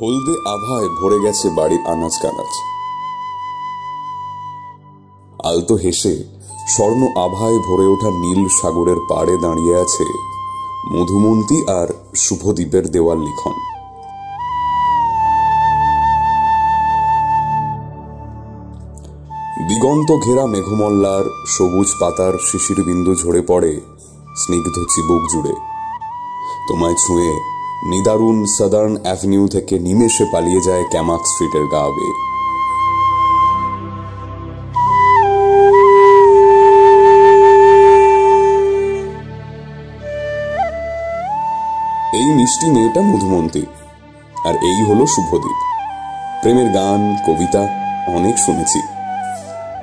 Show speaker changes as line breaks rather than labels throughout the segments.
হলদে আভায় ভরে গেছে বাড়ির আনাজ কানাজ। আলতো হেসে স্বর্ণ আভায় ভরে ওঠা নীল সাগরের পাড়ে দাঁড়িয়ে আছে মধুমন্তী আর শুভদ্বীপের দেওয়াল লিখন। দিগন্ত ঘেরা মেঘমল্লার সবুজ পাতার শিশির বিন্দু ঝরে পড়ে স্নিগ্ধ চিবুক জুড়ে। তোমায় ছুঁয়ে নিদারুণ সাদার্ন অ্যাভিনিউ থেকে নিমেষে পালিয়ে যায় ক্যামাক স্ট্রিটের গা বেয়ে। এই মিষ্টি মেয়েটা মধুমন্তী, আর এই হলো শুভদ্বীপ। প্রেমের গান কবিতা অনেক শুনেছি,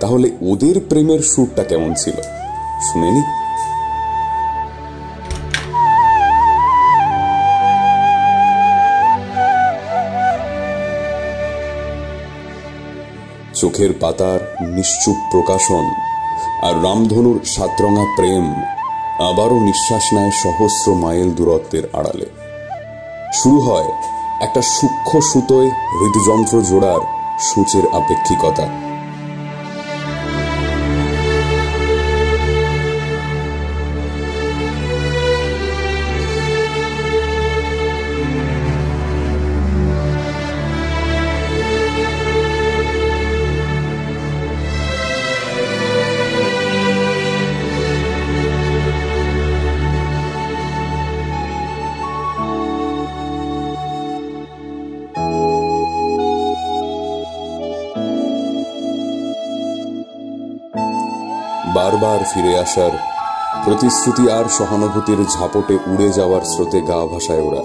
তাহলে ওদের প্রেমের সুরটা কেমন ছিল শুনেনি? চোখের পাতার নিশ্চুপ প্রকাশন আর রামধনুর সাতরঙা প্রেম আবারও নিঃশ্বাস নেয় সহস্র মাইল দূরত্বের আড়ালে। শুরু হয় একটা সূক্ষ্ম সুতোয় হৃদযন্ত্র জোড়ার সূচের আপেক্ষিকতা। বারবার ফিরে আসার প্রতিশ্রুতি আর সহানুভূতির ঝাপটে উড়ে যাওয়ার স্রোতে গা ভাসায় ওরা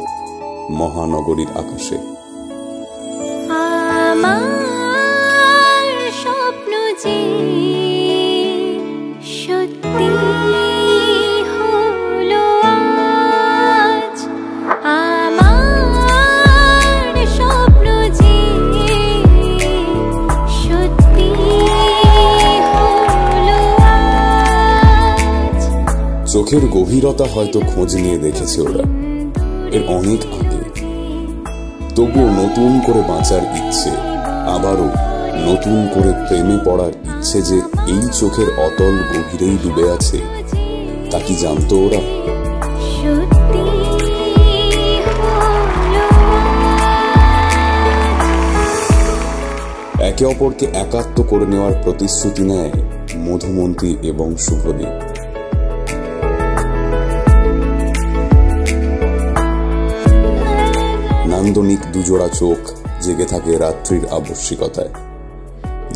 মহানগরীর আকাশে।
স্বপ্ন যে সত্যি হলো আজ, আমার স্বপ্ন যে সত্যি হলো আজ।
চোখের গভীরতা হয়তো খোঁজ নিয়ে দেখেছে ওরা এর অনেক আগে, তবুও নতুন করে বাঁচার ইচ্ছে, আবারও নতুন করে প্রেমে পড়ার ইচ্ছে যে এই চোখের অতল গভীরেই ডুবে আছে, তা কি জানতো ওরা? একে অপরকে একাত্ম করে নেওয়ার প্রতিশ্রুতি নেয় মধুমন্তী এবং শুভদ্বীপ। নান্দনিক দুজোড়া চোখ জেগে থাকে রাত্রির আবশ্যিকতায়,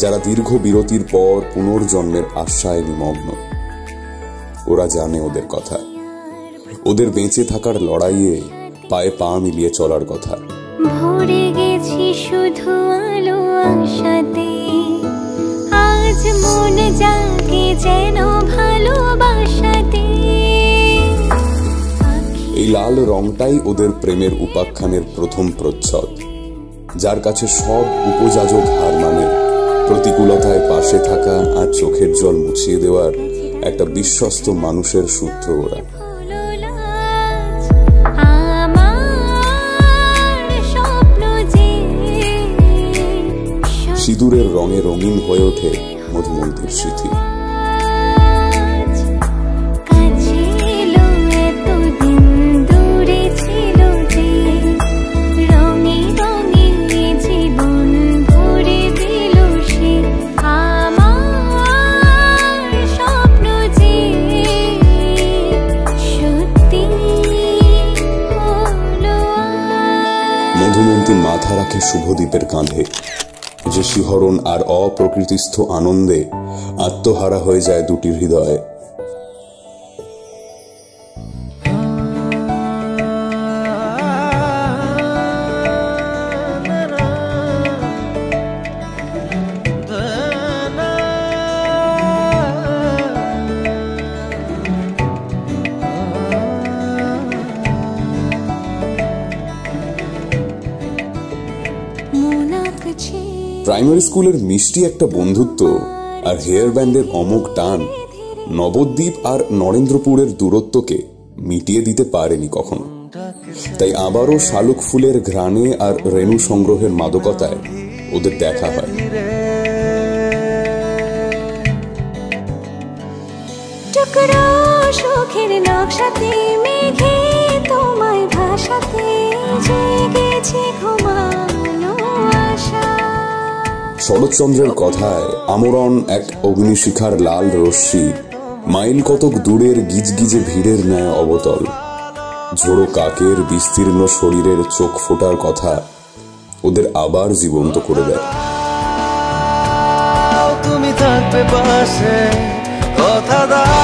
যারা দীর্ঘ বিরতির পর পুনর্জন্মের আশায় নিমগ্ন। ওরা জানে ওদের কথা, ওদের বেঁচে থাকার লড়াইয়ে পায়ে পা মিলিয়ে চলার কথা।
ভরে গেছি শুধু আলো আশাতে, আজ মন জাগে যেন ভালোবাসাতে।
এই লাল রংটাই ওদের প্রেমের উপাখ্যানের প্রথম প্রচ্ছদ, যার কাছে সব উপযাজক হার মানে প্রতিকূলতায় পাশে থাকা আর চোখের জল মুছিয়ে দেওয়ার একটা বিশ্বস্ত মানুষের সূত্র ওরা। সিঁদুরের রঙে রঙিন হয়ে ওঠে মধুমন্তীর স্মৃতি। মধুমন্তী মাথা রাখে শুভদ্বীপের কাঁধে, যে শিহরণ আর অপ্রকৃতিস্থ আনন্দে আত্মহারা হয়ে যায় দুটি হৃদয়। প্রাইমারি স্কুলের মিষ্টি একটা বন্ধুত্ব আর হেয়ার ব্যান্ডের অমোঘ টান নবদ্বীপ আর নরেন্দ্রপুরের দূরত্বকে মিটিয়ে দিতে পারেনি কখনো। তাই আবারও শালুক ফুলের ঘ্রাণে আর রেণু সংগ্রহের মাদকতায় ওদের দেখা হয়।
টুকরো সুখের নকশাতে মেঘে তোমায় ভাসাতে জেগেছে ঘুমানো আশা।
শরৎচন্দ্রের কথায় আমরণ এক অগ্নিশিখার লাল রশ্মি মাইল কতক দূরের গিজগিজে ভিড়ের ন্যায় অবতল। ঝোড়ো কাকের বিস্তীর্ণ শরীরের চোখ ফোটার কথা ওদের আবার জীবন্ত করে দেয়।
তুমি থাকবে পাশে, কথা দাও